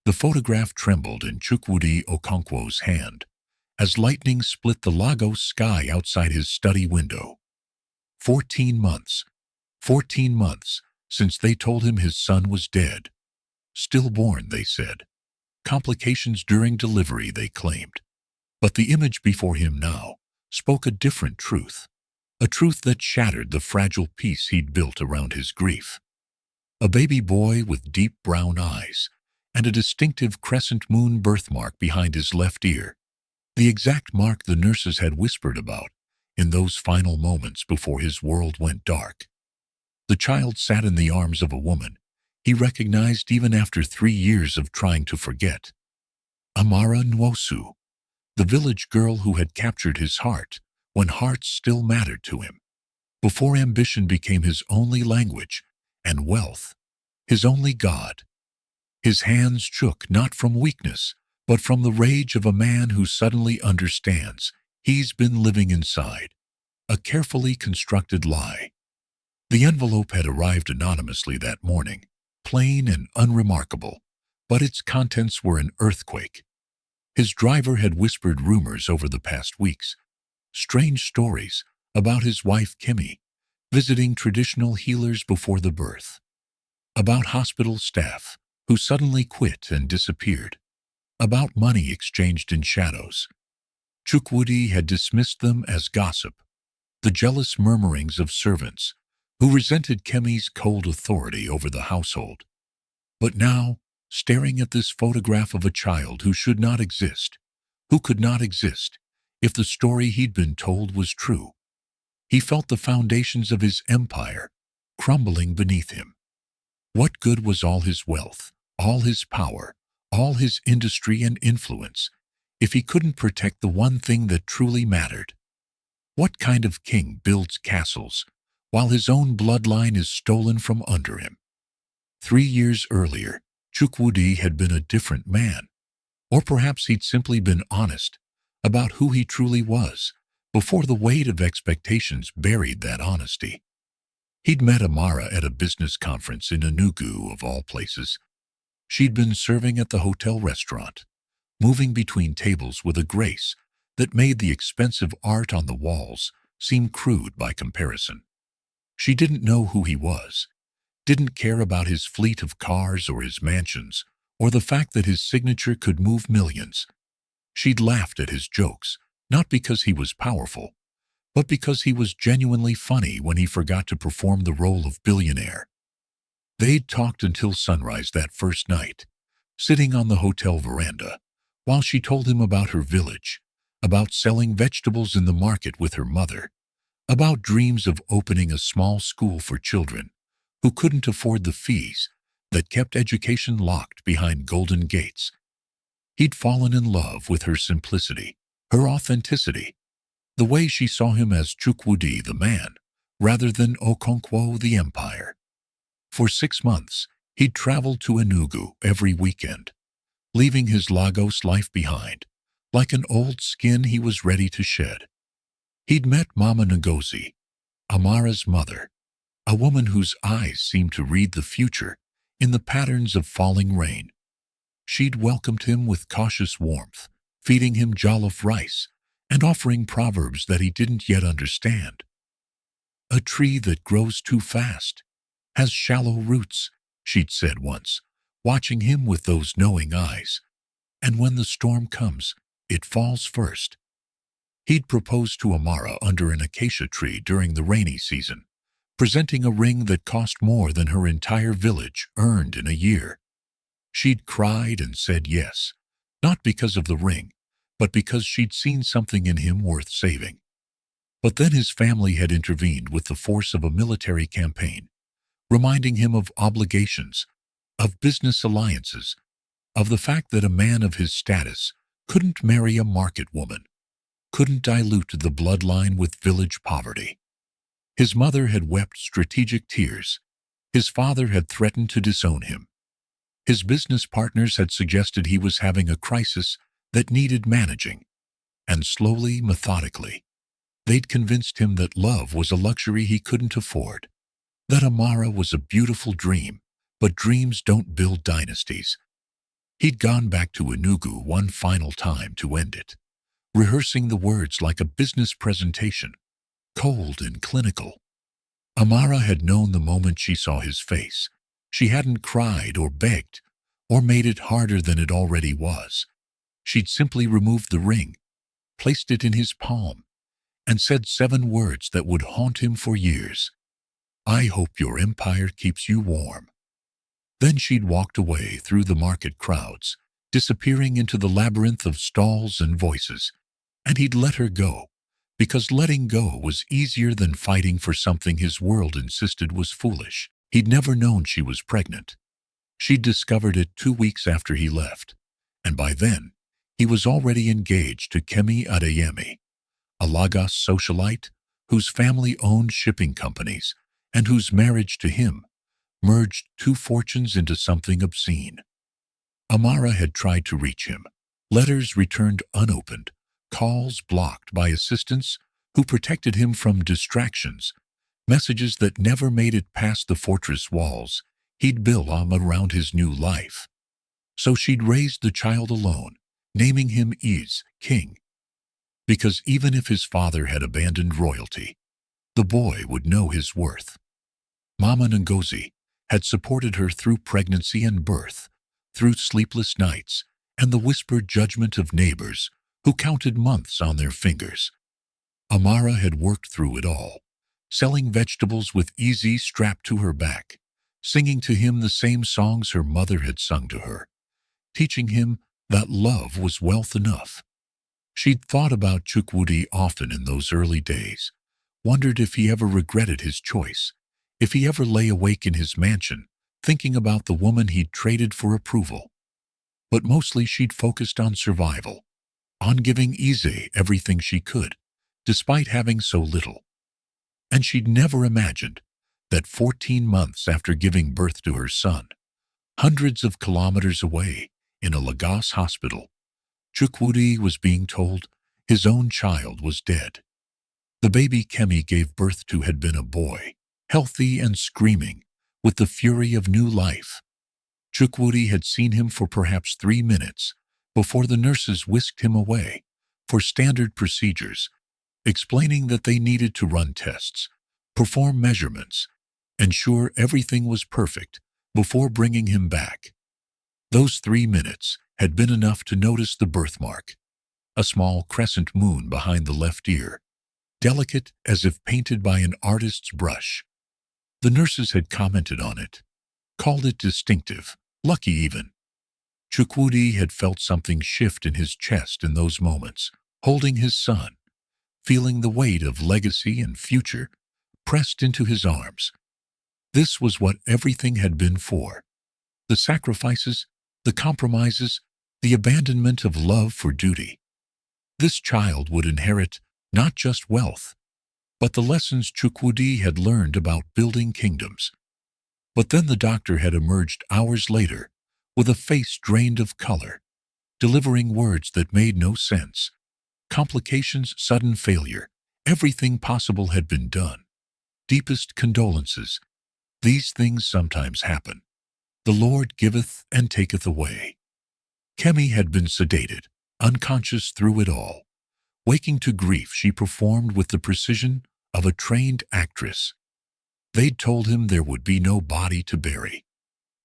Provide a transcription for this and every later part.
The photograph trembled in Chukwudi Okonkwo's hand as lightning split the Lagos sky outside his study window. 14 months. 14 months since they told him his son was dead. Stillborn, they said. Complications during delivery, they claimed. But the image before him now spoke a different truth, a truth that shattered the fragile peace he'd built around his grief. A baby boy with deep brown eyes and a distinctive crescent moon birthmark behind his left ear, the exact mark the nurses had whispered about in those final moments before his world went dark. The child sat in the arms of a woman he recognized even after 3 years of trying to forget. Amara Nwosu, the village girl who had captured his heart when hearts still mattered to him, before ambition became his only language and wealth his only god. His hands shook not from weakness, but from the rage of a man who suddenly understands he's been living inside a carefully constructed lie. The envelope had arrived anonymously that morning, plain and unremarkable, but its contents were an earthquake. His driver had whispered rumors over the past weeks, strange stories about his wife Kimmy visiting traditional healers before the birth, about hospital staff who suddenly quit and disappeared, about money exchanged in shadows. Chukwudi had dismissed them as gossip, the jealous murmurings of servants who resented Kemi's cold authority over the household. But now, staring at this photograph of a child who should not exist, who could not exist if the story he'd been told was true, he felt the foundations of his empire crumbling beneath him. What good was all his wealth, all his power, all his industry and influence, if he couldn't protect the one thing that truly mattered? What kind of king builds castles while his own bloodline is stolen from under him? 3 years earlier, Chukwudi had been a different man. Or perhaps he'd simply been honest about who he truly was before the weight of expectations buried that honesty. He'd met Amara at a business conference in Enugu, of all places. She'd been serving at the hotel restaurant, moving between tables with a grace that made the expensive art on the walls seem crude by comparison. She didn't know who he was, didn't care about his fleet of cars or his mansions, or the fact that his signature could move millions. She'd laughed at his jokes, not because he was powerful, but because he was genuinely funny when he forgot to perform the role of billionaire. They'd talked until sunrise that first night, sitting on the hotel veranda, while she told him about her village, about selling vegetables in the market with her mother, about dreams of opening a small school for children who couldn't afford the fees that kept education locked behind golden gates. He'd fallen in love with her simplicity, her authenticity, the way she saw him as Chukwudi the man, rather than Okonkwo the empire. For 6 months, he'd traveled to Enugu every weekend, leaving his Lagos life behind, like an old skin he was ready to shed. He'd met Mama Ngozi, Amara's mother, a woman whose eyes seemed to read the future in the patterns of falling rain. She'd welcomed him with cautious warmth, feeding him jollof rice and offering proverbs that he didn't yet understand. A tree that grows too fast has shallow roots, she'd said once, watching him with those knowing eyes. And when the storm comes, it falls first. He'd proposed to Amara under an acacia tree during the rainy season, presenting a ring that cost more than her entire village earned in a year. She'd cried and said yes, not because of the ring, but because she'd seen something in him worth saving. But then his family had intervened with the force of a military campaign, reminding him of obligations, of business alliances, of the fact that a man of his status couldn't marry a market woman, couldn't dilute the bloodline with village poverty. His mother had wept strategic tears. His father had threatened to disown him. His business partners had suggested he was having a crisis that needed managing. And slowly, methodically, they'd convinced him that love was a luxury he couldn't afford, that Amara was a beautiful dream, but dreams don't build dynasties. He'd gone back to Enugu one final time to end it, rehearsing the words like a business presentation, cold and clinical. Amara had known the moment she saw his face. She hadn't cried or begged or made it harder than it already was. She'd simply removed the ring, placed it in his palm, and said 7 words that would haunt him for years. "I hope your empire keeps you warm." Then she'd walked away through the market crowds, disappearing into the labyrinth of stalls and voices, and he'd let her go, because letting go was easier than fighting for something his world insisted was foolish. He'd never known she was pregnant. She'd discovered it 2 weeks after he left, and by then, he was already engaged to Kemi Adeyemi, a Lagos socialite whose family owned shipping companies and whose marriage to him merged 2 fortunes into something obscene. Amara had tried to reach him, letters returned unopened, calls blocked by assistants who protected him from distractions, messages that never made it past the fortress walls he'd built around his new life. So she'd raised the child alone, naming him Is, King. Because even if his father had abandoned royalty, the boy would know his worth. Mama Ngozi had supported her through pregnancy and birth, through sleepless nights and the whispered judgment of neighbors who counted months on their fingers. Amara had worked through it all, selling vegetables with Easy strapped to her back, singing to him the same songs her mother had sung to her, teaching him that love was wealth enough. She'd thought about Chukwudi often in those early days, wondered if he ever regretted his choice, if he ever lay awake in his mansion, thinking about the woman he'd traded for approval. But mostly she'd focused on survival, on giving Ize everything she could, despite having so little. And she'd never imagined that 14 months after giving birth to her son, hundreds of kilometers away in a Lagos hospital, Chukwudi was being told his own child was dead. The baby Kemi gave birth to had been a boy, healthy and screaming, with the fury of new life. Chukwudi had seen him for perhaps 3 minutes before the nurses whisked him away for standard procedures, explaining that they needed to run tests, perform measurements, ensure everything was perfect before bringing him back. Those 3 minutes had been enough to notice the birthmark, a small crescent moon behind the left ear, delicate as if painted by an artist's brush. The nurses had commented on it, called it distinctive, lucky even. Chukwudi had felt something shift in his chest in those moments, holding his son, feeling the weight of legacy and future pressed into his arms. This was what everything had been for. The sacrifices, the compromises, the abandonment of love for duty. This child would inherit not just wealth, but the lessons Chukwudi had learned about building kingdoms. But then the doctor had emerged hours later with a face drained of color, delivering words that made no sense. Complications, sudden failure, everything possible had been done. Deepest condolences. These things sometimes happen. The Lord giveth and taketh away. Kemi had been sedated, unconscious through it all. Waking to grief, she performed with the precision of a trained actress. They'd told him there would be no body to bury.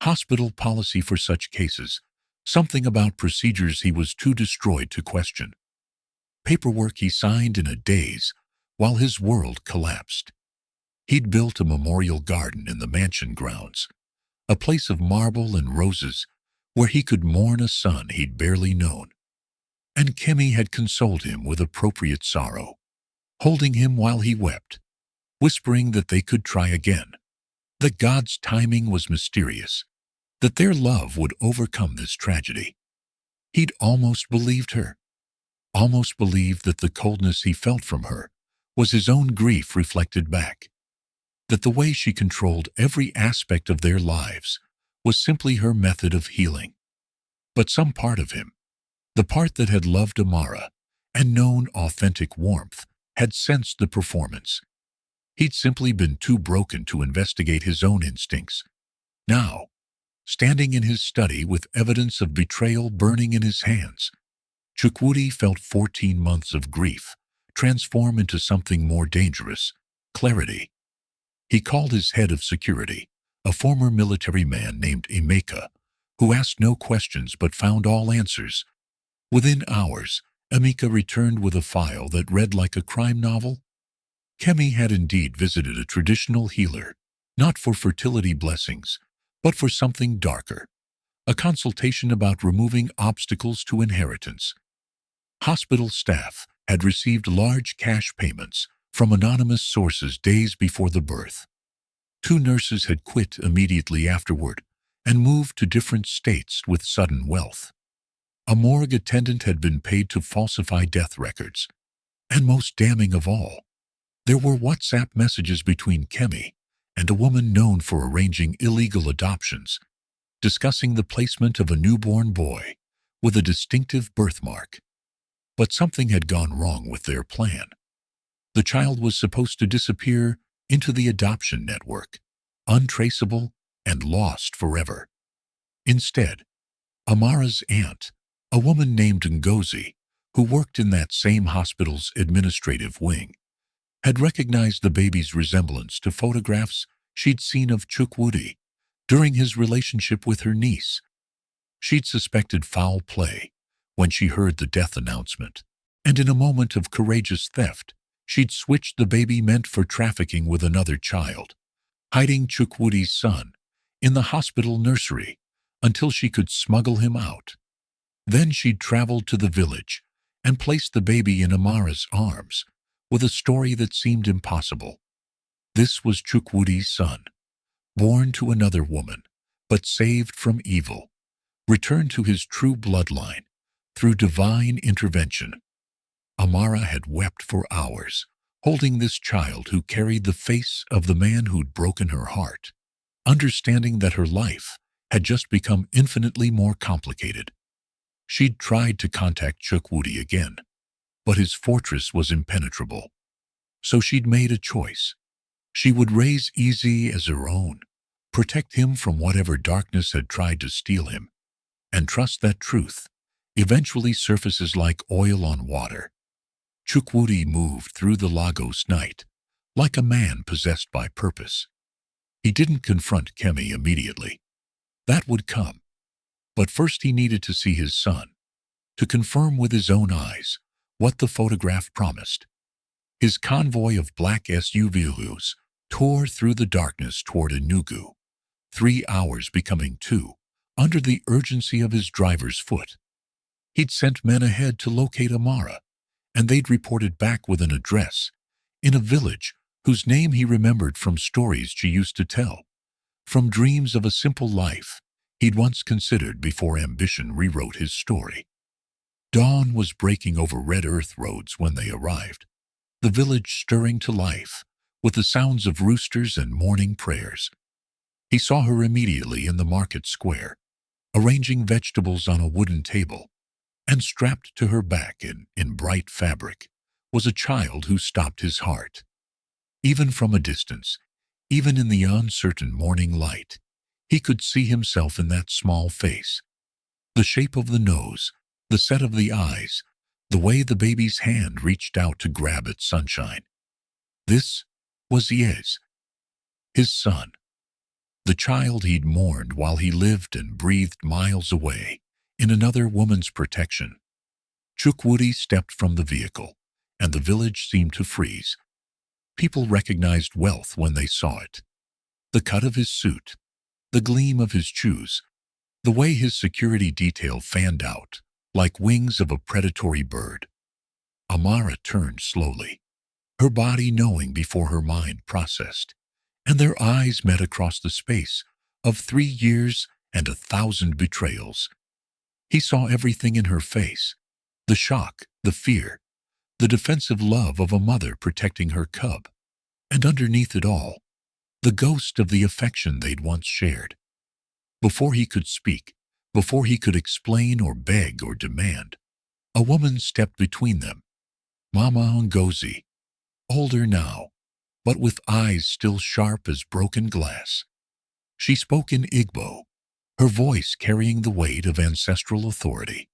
Hospital policy for such cases, something about procedures he was too destroyed to question. Paperwork he signed in a daze while his world collapsed. He'd built a memorial garden in the mansion grounds, a place of marble and roses where he could mourn a son he'd barely known. And Kemi had consoled him with appropriate sorrow, holding him while he wept, whispering that they could try again, that God's timing was mysterious, that their love would overcome this tragedy. He'd almost believed her, almost believed that the coldness he felt from her was his own grief reflected back, that the way she controlled every aspect of their lives was simply her method of healing. But some part of him, the part that had loved Amara and known authentic warmth, had sensed the performance. He'd simply been too broken to investigate his own instincts. Now, Standing in his study with evidence of betrayal burning in his hands, Chukwudi felt 14 months of grief transform into something more dangerous: clarity. He called his head of security, a former military man named Emeka, who asked no questions but found all answers. Within hours, Emeka returned with a file that read like a crime novel. Kemi had indeed visited a traditional healer, not for fertility blessings, but for something darker: a consultation about removing obstacles to inheritance. Hospital staff had received large cash payments from anonymous sources days before the birth. 2 nurses had quit immediately afterward and moved to different states with sudden wealth. A morgue attendant had been paid to falsify death records. And most damning of all, there were WhatsApp messages between Kemi and a woman known for arranging illegal adoptions, discussing the placement of a newborn boy with a distinctive birthmark. But something had gone wrong with their plan. The child was supposed to disappear into the adoption network, untraceable and lost forever. Instead, Amara's aunt, a woman named Ngozi, who worked in that same hospital's administrative wing, had recognized the baby's resemblance to photographs she'd seen of Chukwudi during his relationship with her niece. She'd suspected foul play when she heard the death announcement, and in a moment of courageous theft, she'd switched the baby meant for trafficking with another child, hiding Chukwudi's son in the hospital nursery until she could smuggle him out. Then she'd traveled to the village and placed the baby in Amara's arms with a story that seemed impossible. This was Chukwudi's son, born to another woman, but saved from evil, returned to his true bloodline through divine intervention. Amara had wept for hours, holding this child who carried the face of the man who'd broken her heart, understanding that her life had just become infinitely more complicated. She'd tried to contact Chukwudi again, but his fortress was impenetrable. So she'd made a choice. She would raise Easy as her own, protect him from whatever darkness had tried to steal him, and trust that truth eventually surfaces like oil on water. Chukwudi moved through the Lagos night like a man possessed by purpose. He didn't confront Kemi immediately. That would come. But first he needed to see his son, to confirm with his own eyes what the photograph promised. His convoy of black SUVs tore through the darkness toward Enugu, 3 hours becoming 2, under the urgency of his driver's foot. He'd sent men ahead to locate Amara, and they'd reported back with an address in a village whose name he remembered from stories she used to tell, from dreams of a simple life he'd once considered before ambition rewrote his story. Dawn was breaking over red earth roads when they arrived, the village stirring to life with the sounds of roosters and morning prayers. He saw her immediately in the market square, arranging vegetables on a wooden table, and strapped to her back in bright fabric was a child who stopped his heart. Even from a distance, even in the uncertain morning light, he could see himself in that small face. The shape of the nose, the set of the eyes, the way the baby's hand reached out to grab at sunshine. This was Yes, his son, the child he'd mourned while he lived and breathed miles away in another woman's protection. Chukwudi stepped from the vehicle, and the village seemed to freeze. People recognized wealth when they saw it. The cut of his suit, the gleam of his shoes, the way his security detail fanned out like wings of a predatory bird. Amara turned slowly, her body knowing before her mind processed, and their eyes met across the space of 3 years and 1,000 betrayals. He saw everything in her face: the shock, the fear, the defensive love of a mother protecting her cub, and underneath it all, the ghost of the affection they'd once shared. Before he could speak, before he could explain or beg or demand, a woman stepped between them. Mama Ngozi, older now, but with eyes still sharp as broken glass. She spoke in Igbo, her voice carrying the weight of ancestral authority.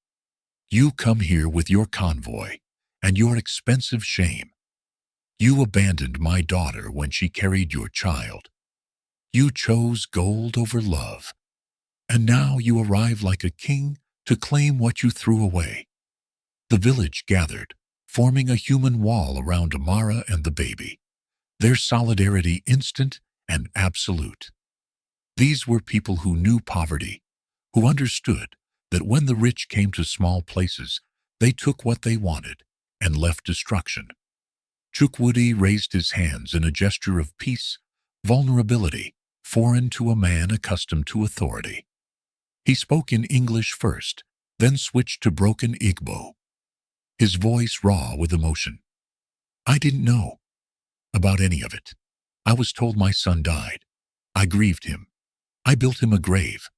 You come here with your convoy and your expensive shame. You abandoned my daughter when she carried your child. You chose gold over love. And now you arrive like a king to claim what you threw away. The village gathered, forming a human wall around Amara and the baby, their solidarity instant and absolute. These were people who knew poverty, who understood that when the rich came to small places, they took what they wanted and left destruction. Chukwudi raised his hands in a gesture of peace, vulnerability, foreign to a man accustomed to authority. He spoke in English first, then switched to broken Igbo, his voice raw with emotion. I didn't know about any of it. I was told my son died. I grieved him. I built him a grave.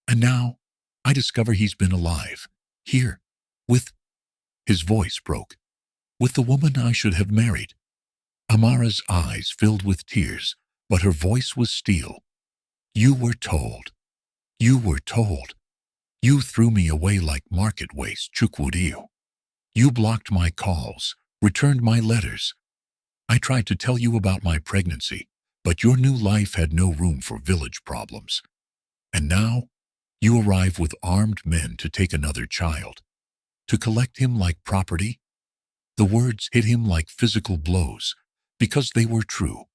And now I discover he's been alive, here, with, his voice broke, with the woman I should have married. Amara's eyes filled with tears, but her voice was steel. You were told. You were told. You threw me away like market waste, Chukwudi. You blocked my calls, returned my letters. I tried to tell you about my pregnancy, but your new life had no room for village problems. And now, you arrive with armed men to take another child, to collect him like property. The words hit him like physical blows, because they were true.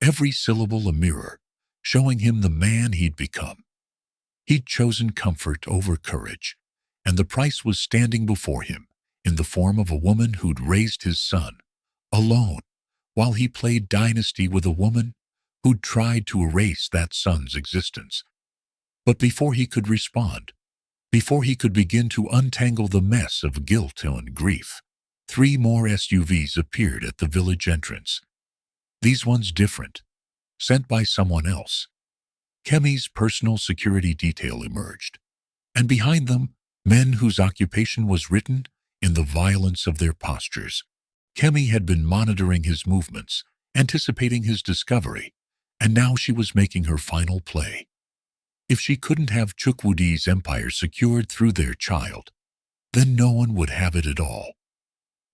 Every syllable a mirror, showing him the man he'd become. He'd chosen comfort over courage, and the price was standing before him in the form of a woman who'd raised his son, alone, while he played dynasty with a woman who'd tried to erase that son's existence. But before he could respond, before he could begin to untangle the mess of guilt and grief, 3 more SUVs appeared at the village entrance. These ones different, sent by someone else. Kemi's personal security detail emerged, and behind them, men whose occupation was written in the violence of their postures. Kemi had been monitoring his movements, anticipating his discovery, and now she was making her final play. If she couldn't have Chukwudi's empire secured through their child, then no one would have it at all.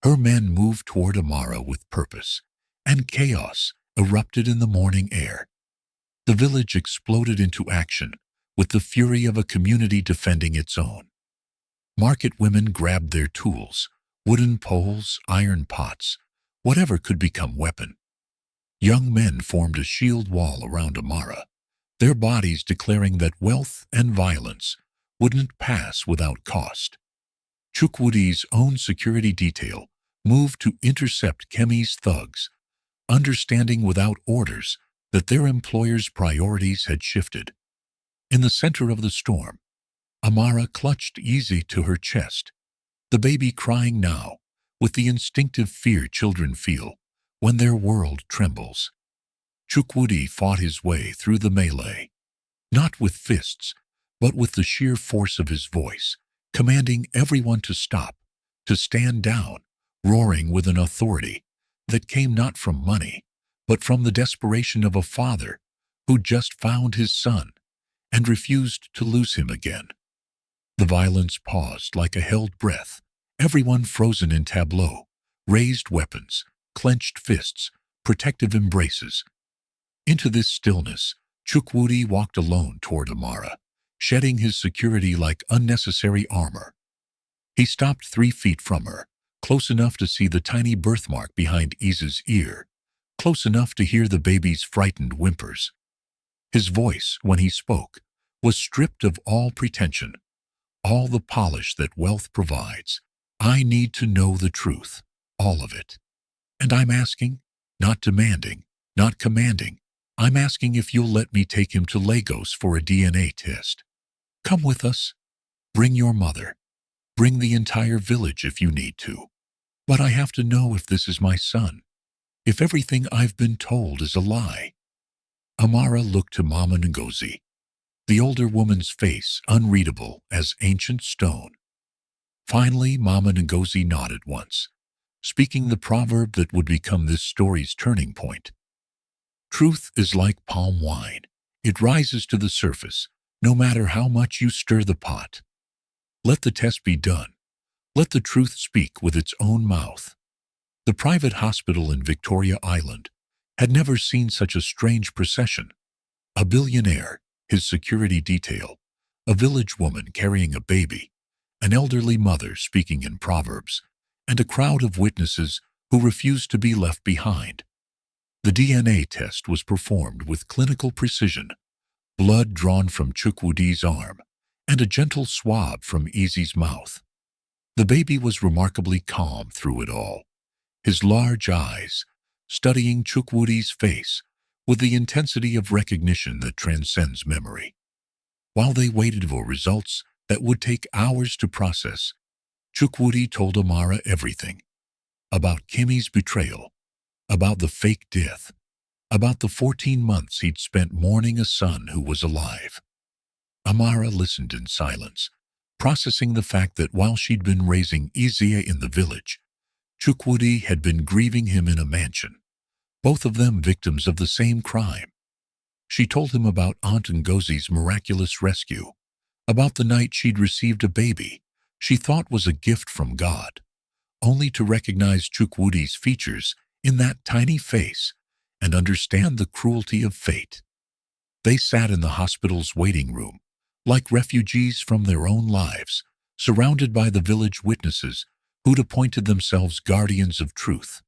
Her men moved toward Amara with purpose, and chaos erupted in the morning air. The village exploded into action with the fury of a community defending its own. Market women grabbed their tools, wooden poles, iron pots, whatever could become weapon. Young men formed a shield wall around Amara, their bodies declaring that wealth and violence wouldn't pass without cost. Chukwudi's own security detail moved to intercept Kemi's thugs, understanding without orders that their employer's priorities had shifted. In the center of the storm, Amara clutched Easy to her chest, the baby crying now with the instinctive fear children feel when their world trembles. Chukwudi fought his way through the melee, not with fists, but with the sheer force of his voice, commanding everyone to stop, to stand down, roaring with an authority that came not from money, but from the desperation of a father who just found his son and refused to lose him again. The violence paused like a held breath, everyone frozen in tableau, raised weapons, clenched fists, protective embraces. Into this stillness, Chukwudi walked alone toward Amara, shedding his security like unnecessary armor. He stopped 3 feet from her, close enough to see the tiny birthmark behind Isa's ear, close enough to hear the baby's frightened whimpers. His voice, when he spoke, was stripped of all pretension, all the polish that wealth provides. I need to know the truth, all of it. And I'm asking, not demanding, not commanding. I'm asking if you'll let me take him to Lagos for a DNA test. Come with us. Bring your mother. Bring the entire village if you need to. But I have to know if this is my son, if everything I've been told is a lie. Amara looked to Mama Ngozi, the older woman's face unreadable as ancient stone. Finally, Mama Ngozi nodded once, speaking the proverb that would become this story's turning point. Truth is like palm wine. It rises to the surface, no matter how much you stir the pot. Let the test be done. Let the truth speak with its own mouth. The private hospital in Victoria Island had never seen such a strange procession. A billionaire, his security detail, a village woman carrying a baby, an elderly mother speaking in proverbs, and a crowd of witnesses who refused to be left behind. The DNA test was performed with clinical precision, blood drawn from Chukwudi's arm, and a gentle swab from Easy's mouth. The baby was remarkably calm through it all, his large eyes studying Chukwudi's face with the intensity of recognition that transcends memory. While they waited for results that would take hours to process, Chukwudi told Amara everything. About Kimmy's betrayal, about the fake death, about the 14 months he'd spent mourning a son who was alive. Amara listened in silence, processing the fact that while she'd been raising Izia in the village, Chukwudi had been grieving him in a mansion, both of them victims of the same crime. She told him about Aunt Ngozi's miraculous rescue, about the night she'd received a baby she thought was a gift from God, only to recognize Chukwudi's features in that tiny face and understand the cruelty of fate. They sat in the hospital's waiting room, like refugees from their own lives, surrounded by the village witnesses who'd appointed themselves guardians of truth.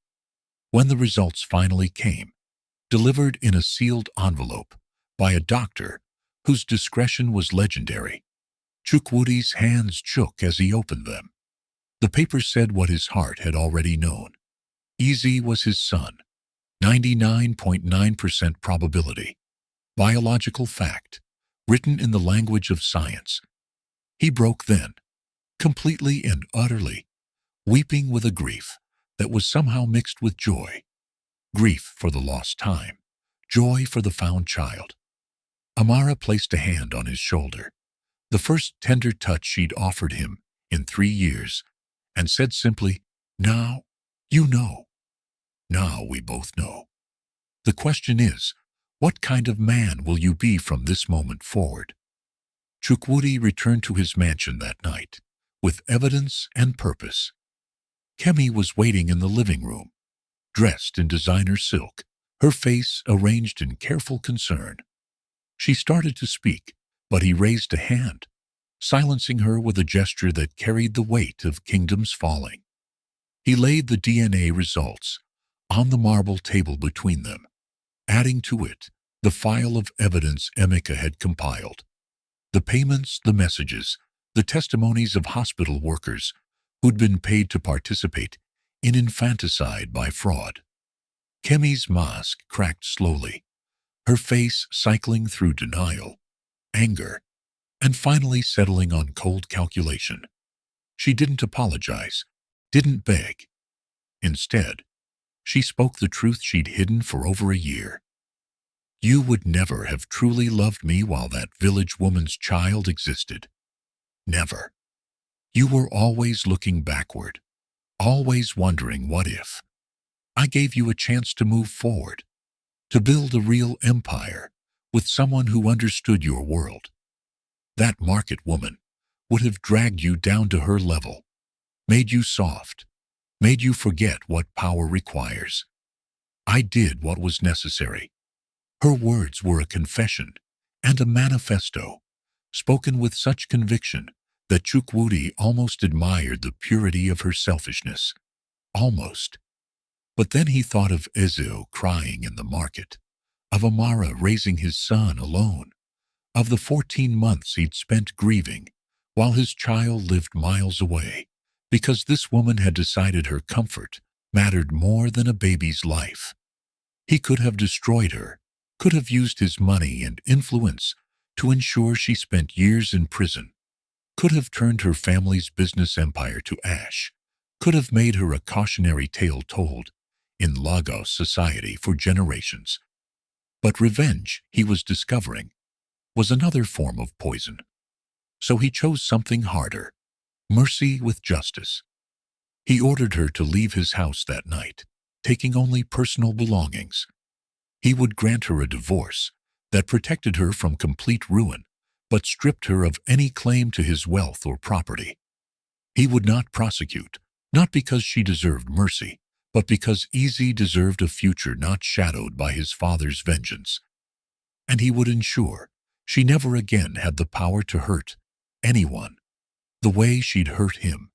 When the results finally came, delivered in a sealed envelope by a doctor whose discretion was legendary, Chukwudi's hands shook as he opened them. The paper said what his heart had already known. Easy was his son, 99.9% probability, biological fact, written in the language of science. He broke then, completely and utterly, weeping with a grief that was somehow mixed with joy. Grief for the lost time, joy for the found child. Amara placed a hand on his shoulder, the first tender touch she'd offered him in 3 years, and said simply, "Now, you know. Now we both know. The question is, what kind of man will you be from this moment forward?" Chukwudi returned to his mansion that night, with evidence and purpose. Kemi was waiting in the living room, dressed in designer silk, her face arranged in careful concern. She started to speak, but he raised a hand, silencing her with a gesture that carried the weight of kingdoms falling. He laid the DNA results on the marble table between them, adding to it the file of evidence Emeka had compiled. The payments, the messages, the testimonies of hospital workers who'd been paid to participate in infanticide by fraud. Kemi's mask cracked slowly, her face cycling through denial, anger, and finally settling on cold calculation. She didn't apologize, didn't beg. Instead, she spoke the truth she'd hidden for over a year. "You would never have truly loved me while that village woman's child existed. Never. You were always looking backward, always wondering what if. I gave you a chance to move forward, to build a real empire with someone who understood your world. That market woman would have dragged you down to her level, made you soft, made you forget what power requires. I did what was necessary." Her words were a confession and a manifesto, spoken with such conviction that Chukwudi almost admired the purity of her selfishness. Almost. But then he thought of Ezio crying in the market, of Amara raising his son alone, of the 14 months he'd spent grieving while his child lived miles away, because this woman had decided her comfort mattered more than a baby's life. He could have destroyed her, could have used his money and influence to ensure she spent years in prison, could have turned her family's business empire to ash, could have made her a cautionary tale told in Lagos society for generations. But revenge, he was discovering, was another form of poison. So he chose something harder, mercy with justice. He ordered her to leave his house that night, taking only personal belongings. He would grant her a divorce that protected her from complete ruin, but stripped her of any claim to his wealth or property. He would not prosecute, not because she deserved mercy, but because Easy deserved a future not shadowed by his father's vengeance. And he would ensure she never again had the power to hurt anyone the way she'd hurt him.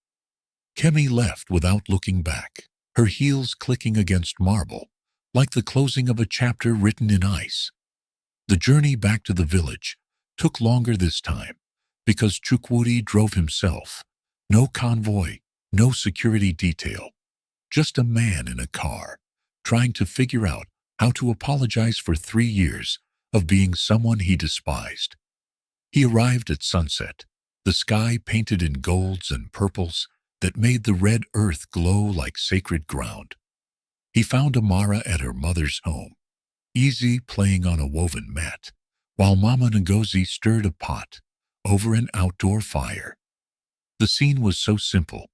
Kemi left without looking back, her heels clicking against marble, like the closing of a chapter written in ice. The journey back to the village took longer this time because Chukwudi drove himself. No convoy, no security detail, just a man in a car trying to figure out how to apologize for 3 years of being someone he despised. He arrived at sunset, the sky painted in golds and purples that made the red earth glow like sacred ground. He found Amara at her mother's home, Easy playing on a woven mat, while Mama Ngozi stirred a pot over an outdoor fire. The scene was so simple,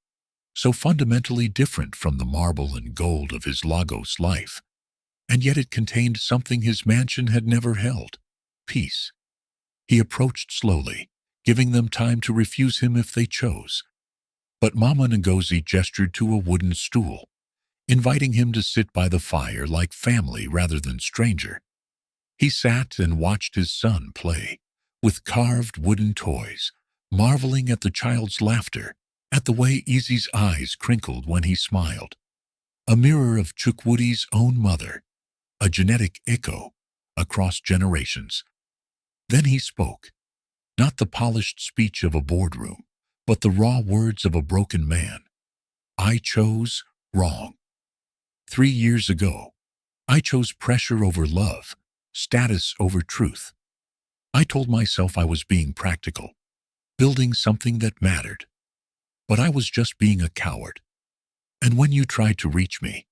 so fundamentally different from the marble and gold of his Lagos life, and yet it contained something his mansion had never held: peace. He approached slowly, giving them time to refuse him if they chose. But Mama Ngozi gestured to a wooden stool, inviting him to sit by the fire like family rather than stranger. He sat and watched his son play with carved wooden toys, marveling at the child's laughter, at the way Easy's eyes crinkled when he smiled. A mirror of Chukwudi's own mother, a genetic echo across generations. Then he spoke, not the polished speech of a boardroom, but the raw words of a broken man. I chose wrong. 3 years ago, I chose pressure over love, status over truth. I told myself I was being practical, building something that mattered. But I was just being a coward. And when you tried to reach me,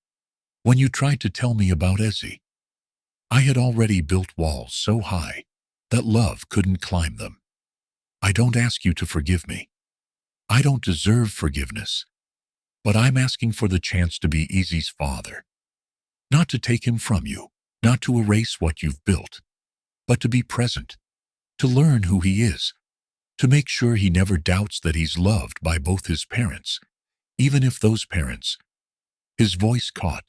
when you tried to tell me about Ezzy, I had already built walls so high that love couldn't climb them. I don't ask you to forgive me. I don't deserve forgiveness. But I'm asking for the chance to be Easy's father. Not to take him from you, not to erase what you've built, but to be present, to learn who he is, to make sure he never doubts that he's loved by both his parents, even if those parents, his voice caught,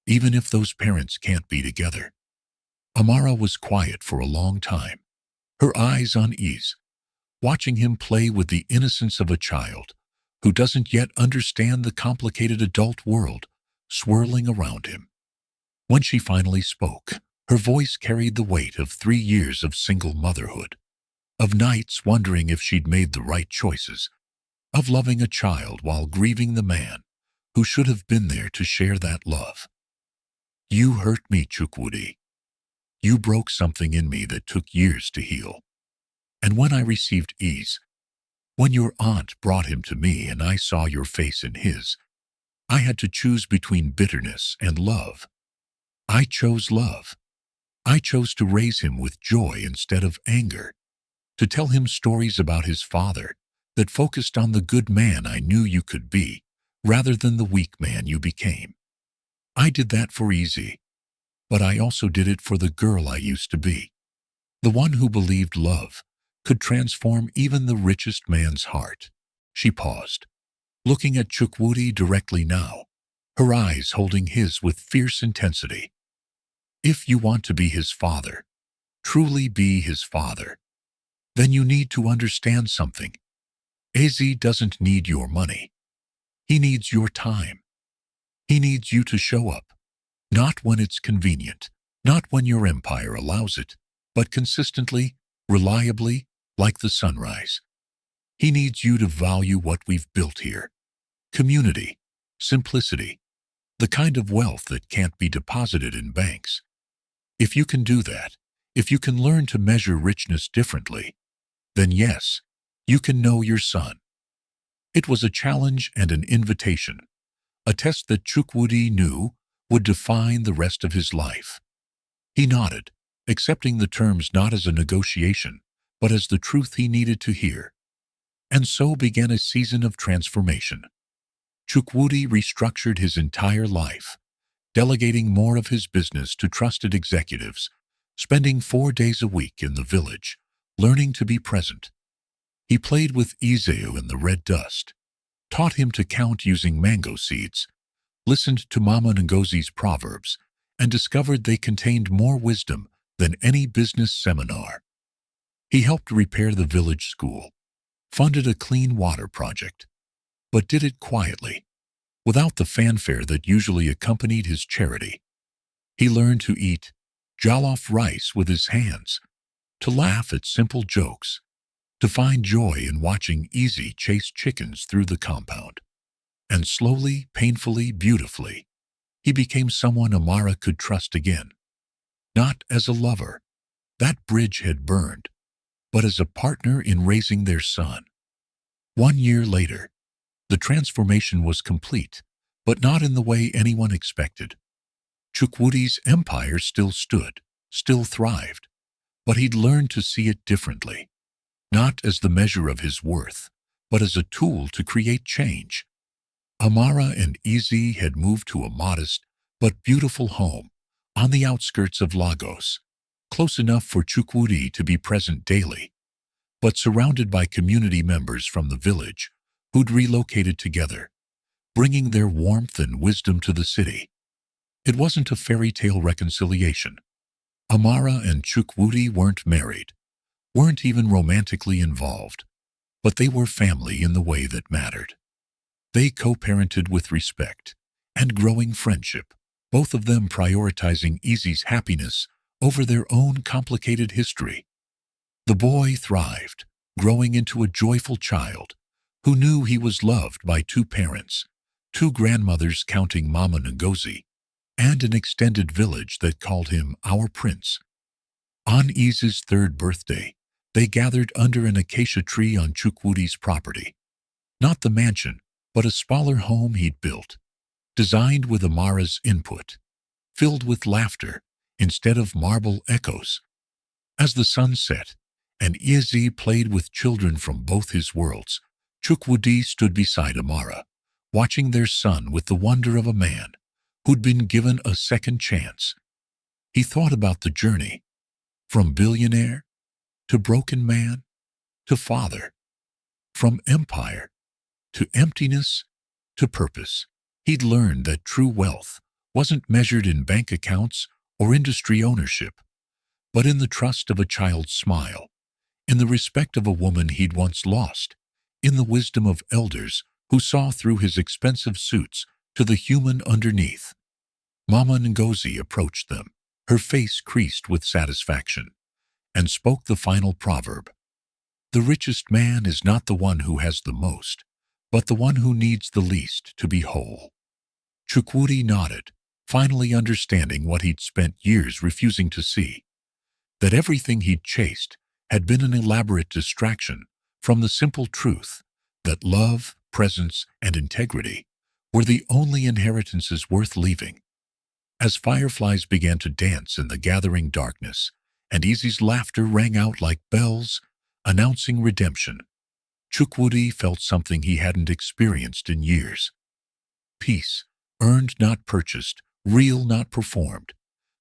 even if those parents can't be together. Amara was quiet for a long time, her eyes on Ease, watching him play with the innocence of a child who doesn't yet understand the complicated adult world swirling around him. When she finally spoke, her voice carried the weight of 3 years of single motherhood, of nights wondering if she'd made the right choices, of loving a child while grieving the man who should have been there to share that love. You hurt me, Chukwudi. You broke something in me that took years to heal. And when I received Ease, when your aunt brought him to me and I saw your face in his, I had to choose between bitterness and love. I chose love. I chose to raise him with joy instead of anger, to tell him stories about his father that focused on the good man I knew you could be, rather than the weak man you became. I did that for Easy, but I also did it for the girl I used to be, the one who believed love could transform even the richest man's heart. She paused, looking at Chukwudi directly now, her eyes holding his with fierce intensity. If you want to be his father, truly be his father, then you need to understand something. Ezi doesn't need your money. He needs your time. He needs you to show up, not when it's convenient, not when your empire allows it, but consistently, reliably, like the sunrise. He needs you to value what we've built here. Community, simplicity, the kind of wealth that can't be deposited in banks. If you can do that, if you can learn to measure richness differently, then yes, you can know your son. It was a challenge and an invitation, a test that Chukwudi knew would define the rest of his life. He nodded, accepting the terms not as a negotiation, but as the truth he needed to hear. And so began a season of transformation. Chukwudi restructured his entire life, delegating more of his business to trusted executives, spending 4 days a week in the village, learning to be present. He played with Ezeu in the red dust, taught him to count using mango seeds, listened to Mama Ngozi's proverbs, and discovered they contained more wisdom than any business seminar. He helped repair the village school, funded a clean water project, but did it quietly, without the fanfare that usually accompanied his charity. He learned to eat jollof rice with his hands, to laugh at simple jokes, to find joy in watching Easy chase chickens through the compound. And slowly, painfully, beautifully, he became someone Amara could trust again. Not as a lover, that bridge had burned, but as a partner in raising their son. 1 year later, the transformation was complete, but not in the way anyone expected. Chukwudi's empire still stood, still thrived, but he'd learned to see it differently, not as the measure of his worth, but as a tool to create change. Amara and Easy had moved to a modest but beautiful home on the outskirts of Lagos, close enough for Chukwudi to be present daily, but surrounded by community members from the village who'd relocated together, bringing their warmth and wisdom to the city. It wasn't a fairy tale reconciliation. Amara and Chukwudi weren't married, weren't even romantically involved, but they were family in the way that mattered. They co-parented with respect and growing friendship, both of them prioritizing Easy's happiness over their own complicated history. The boy thrived, growing into a joyful child who knew he was loved by 2 parents, 2 grandmothers counting Mama Ngozi, and an extended village that called him our prince. On Easy's 3rd birthday, they gathered under an acacia tree on Chukwudi's property. Not the mansion, but a smaller home he'd built, designed with Amara's input, filled with laughter instead of marble echoes. As the sun set, and Easy played with children from both his worlds, Chukwudi stood beside Amara, watching their son with the wonder of a man who'd been given a second chance. He thought about the journey, from billionaire to broken man to father, from empire to emptiness to purpose. He'd learned that true wealth wasn't measured in bank accounts or industry ownership, but in the trust of a child's smile, in the respect of a woman he'd once lost, in the wisdom of elders who saw through his expensive suits to the human underneath. Mama Ngozi approached them, her face creased with satisfaction, and spoke the final proverb. The richest man is not the one who has the most, but the one who needs the least to be whole. Chukwudi nodded, finally understanding what he'd spent years refusing to see, that everything he'd chased had been an elaborate distraction from the simple truth that love, presence, and integrity were the only inheritances worth leaving. As fireflies began to dance in the gathering darkness, and Easy's laughter rang out like bells, announcing redemption, Chukwudi felt something he hadn't experienced in years. Peace, earned not purchased, real not performed,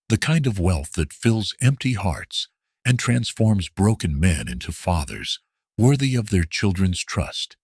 the kind of wealth that fills empty hearts and transforms broken men into fathers worthy of their children's trust.